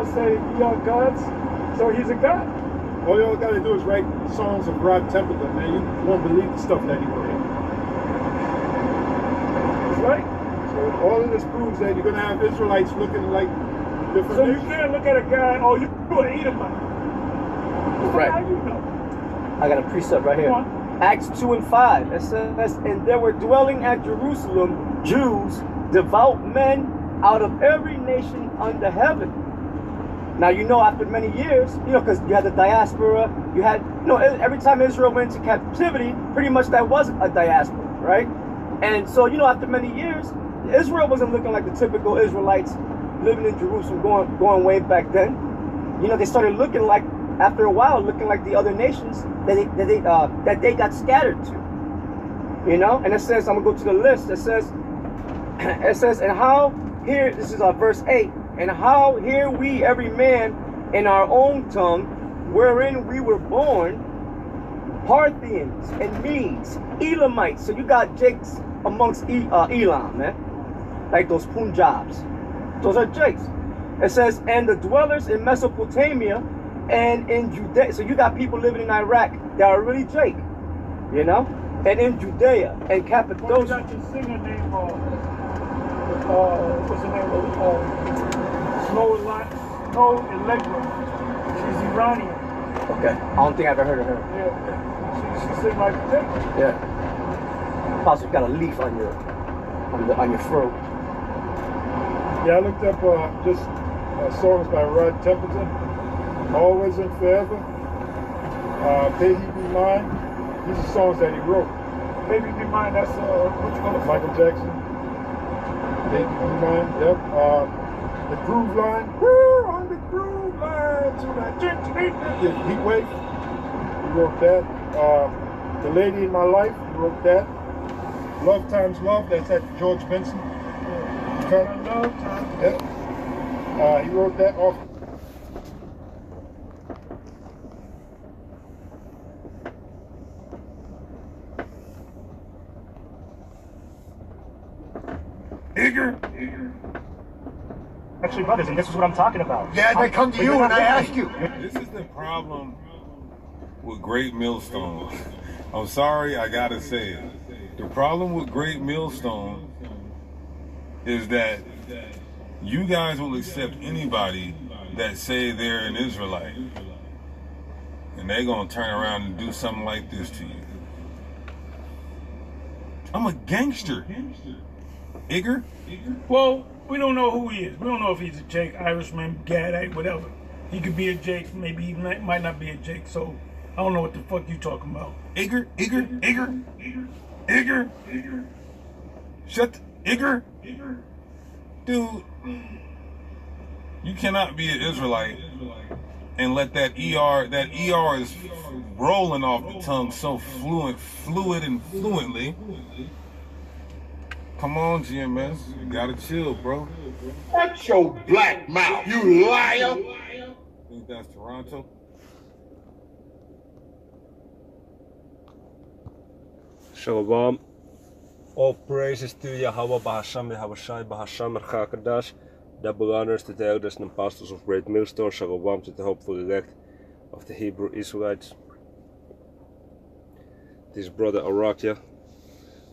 say we are gods, so he's a god. All y'all gotta do is write songs of Rod Templeton, man. You won't believe the stuff that he wrote. That's right. So all of this proves that you're gonna have Israelites looking like different So you nations. can't look at a guy, oh, you're an Edomite. Right. How you know? I got a precept right here. Acts 2:5. It says, and there were dwelling at Jerusalem Jews, devout men out of every nation under heaven. Now, you know, after many years, you know, because you had the diaspora, you had, you know, every time Israel went into captivity, pretty much that was a diaspora, right? And so, you know, after many years, Israel wasn't looking like the typical Israelites living in Jerusalem going way back then. You know, they started looking like, after a while, looking like the other nations that they got scattered to. You know, and it says, I'm gonna go to the list. It says, and how here, this is verse 8, and how hear we every man in our own tongue, wherein we were born, Parthians and Medes, Elamites. So you got Jakes amongst Elam, man, like those Punjabs. Those are Jakes. It says, and the dwellers in Mesopotamia and in Judea. So you got people living in Iraq that are really Jake, you know, and in Judea and Cappadocia. You got this singer named, what's her name? Snow Allegra. She's Iranian. Okay, I don't think I've ever heard of her. Yeah, she sings like a Jake. Yeah. Also, you got a leaf on your throat. Yeah, I looked up just songs by Rod Templeton. Always and Forever. Baby Be Mine. These are songs that he wrote. Baby Be Mine, that's what you call it? Michael Jackson. Baby Be Mine, yep. The Groove Line. We're on the Groove Line tonight. Heat Wave. He wrote that. The Lady in My Life. He wrote that. Love Times Love. That's that George Benson. Love Times. Yep. He wrote that off. Actually, brothers, and this is what I'm talking about. Yeah, they come to you and I ask you. This is the problem with Great Millstone. I'm sorry, I gotta say it. The problem with Great Millstone is that you guys will accept anybody that say they're an Israelite, and they're gonna turn around and do something like this to you. I'm a gangster. Igor? Well, we don't know who he is. We don't know if he's a Jake, Irishman, Gadite, whatever. He could be a Jake, maybe he might not be a Jake, so I don't know what the fuck you talking about. Igor? Shut the, Igor? Dude, you cannot be an Israelite and let that ER is rolling off the tongue so fluid and fluently. Come on, GMS, you gotta chill, bro. Shut your black mouth, you liar! I think that's Toronto. Shalom. All praises to Yahweh Bahasham, Yahweh Shai Bahasham, Chakadash, double honors to the elders and pastors of Great Millstone. Shalom to the hopeful elect of the Hebrew Israelites. This is Brother Arakia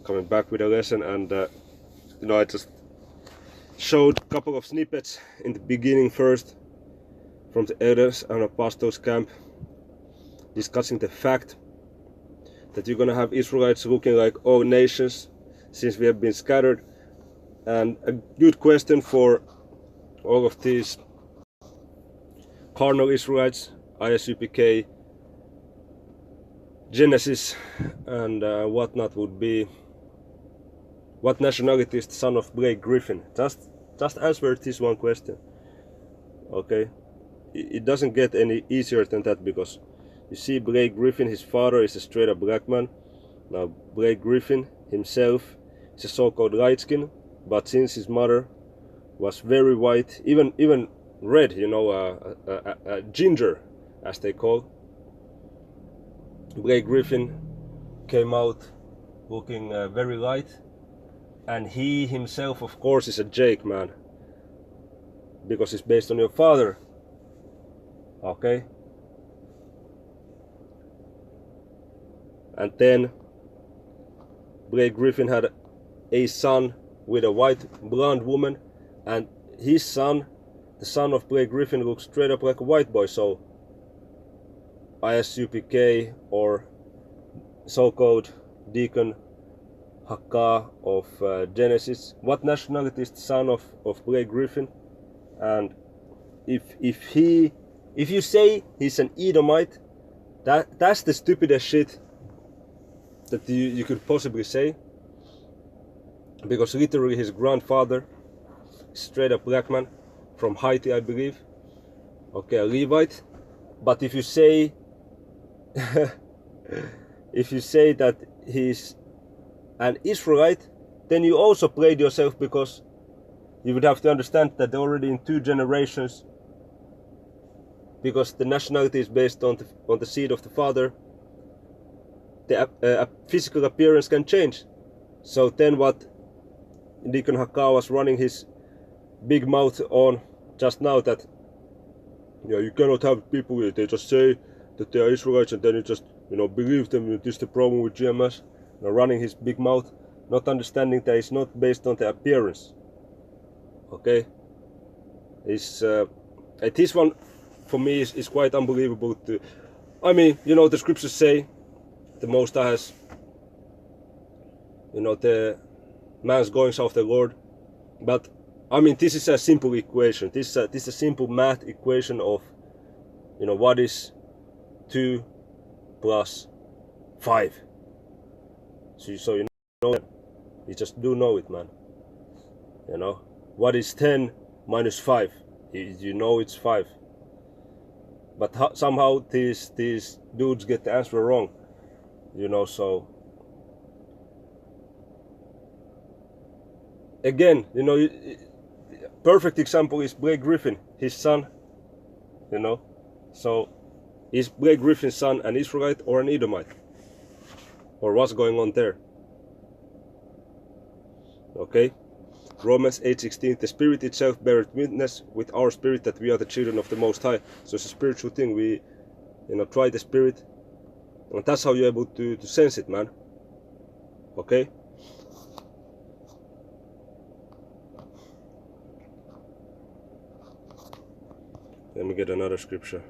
coming back with a lesson, and you know, I just showed a couple of snippets in the beginning first from the elders and apostles camp, discussing the fact that you're gonna have Israelites looking like all nations since we have been scattered. And a good question for all of these carnal Israelites, ISUPK, Genesis and whatnot would be, what nationality is the son of Blake Griffin? Just answer this one question, okay? It doesn't get any easier than that, because you see, Blake Griffin, his father is a straight up black man. Now Blake Griffin himself is a so-called light skin, but since his mother was very white, even red, you know, ginger as they call, Blake Griffin came out looking very light, and he himself, of course, is a Jake, man, because it's based on your father. Okay? And then Blake Griffin had a son with a white blonde woman, and his son, the son of Blake Griffin, looks straight up like a white boy. So ISUPK, or so-called Deacon Hakka of Genesis, what nationality is the son of Blake Griffin? And if you say he's an Edomite, that's the stupidest shit that you could possibly say, because literally his grandfather, straight up black man from Haiti, I believe, okay, a Levite. But if you say if you say that he's an Israelite, then you also played yourself, because you would have to understand that already in 2 generations, because the nationality is based on the seed of the father, the physical appearance can change. So then what Deacon Hakka was running his big mouth on just now, that you cannot have people, they just say that they are Israelites and then you just believe them. This is the problem with GMS. Running his big mouth, not understanding that it's not based on the appearance. Okay, this one for me is quite unbelievable. I mean, the scriptures say the Most High has, the man's goings of the Lord, but I mean, this is a simple equation. This is a simple math equation of, what is 2 plus 5. So you know it. You just do know it, man. What is 10 minus 5? You know it's 5. But somehow these dudes get the answer wrong. So again, perfect example is Blake Griffin, his son. So is Blake Griffin's son an Israelite or an Edomite? Or what's going on there? Okay, Romans 8:16, the Spirit itself beareth witness with our spirit that we are the children of the Most High. So it's a spiritual thing. We try the Spirit, and that's how you're able to sense it, man. Okay, let me get another scripture.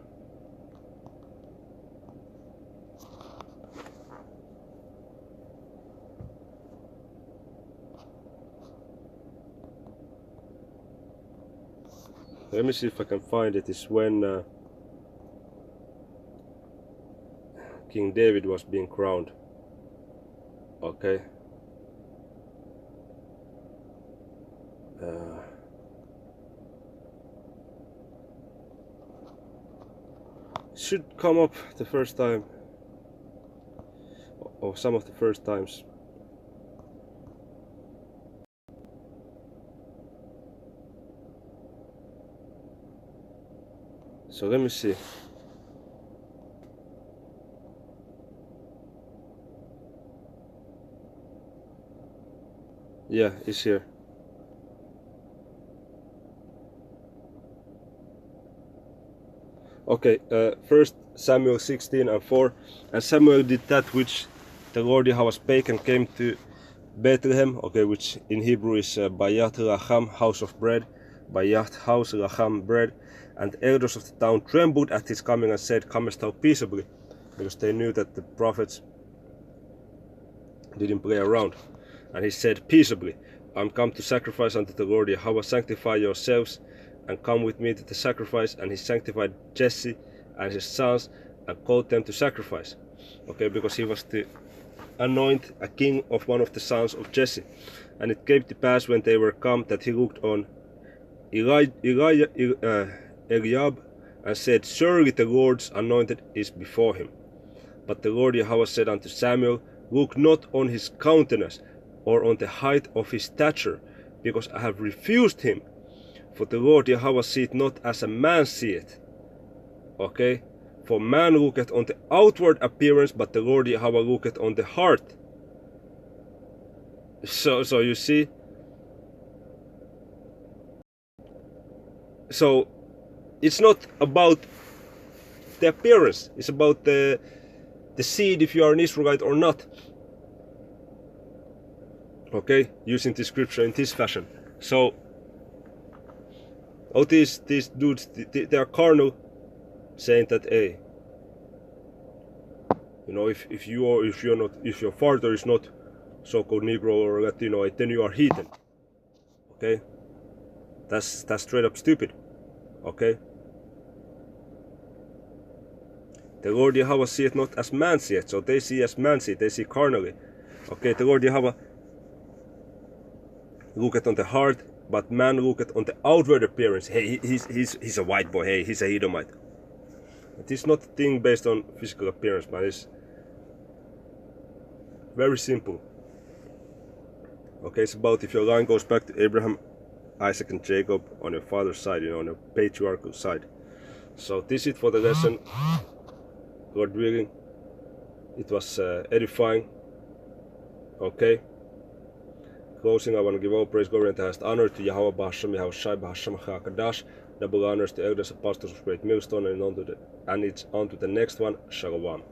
Let me see if I can find it. It's when King David was being crowned. Okay. It should come up the first time, or some of the first times. So let me see. Yeah, it's here. Okay, 1 Samuel 16:4. And Samuel did that which the Lord Yahweh spake, and came to Bethlehem, okay, which in Hebrew is Bayat Lacham, house of bread. Bayat, house, Lacham, bread. And the elders of the town trembled at his coming and said, comest thou peaceably? Because they knew that the prophets didn't play around. And he said, peaceably, I'm come to sacrifice unto the Lord Yahweh. Sanctify yourselves and come with me to the sacrifice. And he sanctified Jesse and his sons and called them to sacrifice. Okay, because he was to anoint a king of one of the sons of Jesse. And it came to pass when they were come that he looked on Eliab and said, surely the Lord's anointed is before him. But the Lord Yahweh said unto Samuel, look not on his countenance or on the height of his stature, because I have refused him. For the Lord Yahweh seeth not as a man seeth. Okay? For man looketh on the outward appearance, but the Lord Yahweh looketh on the heart. So you see. So it's not about the appearance. It's about the seed, if you are an Israelite or not. Okay, using the scripture in this fashion. So, all these dudes, they are carnal, saying that, hey, you know, if your father is not so-called Negro or Latino, then you are heathen. Okay, that's straight up stupid. Okay, the Lord Yahweh see it not as man see it, so they see as man see it, they see carnally. Okay, the Lord Yahweh look at on the heart, but man look at on the outward appearance. Hey, he's a white boy. Hey, he's a Edomite. It is not a thing based on physical appearance, man. It's very simple. Okay, it's about if your line goes back to Abraham, Isaac, and Jacob on your father's side, you know, on your patriarchal side. So this is it for the lesson. Lord willing, it was edifying. Okay. Closing, I want to give all praise, glory, and highest honor to Yahweh Bahasham, Yahweh Shai Bahasham HaKadash. Double honors to elders, apostles of Great Millstone, and it's on to the next one. Shalom.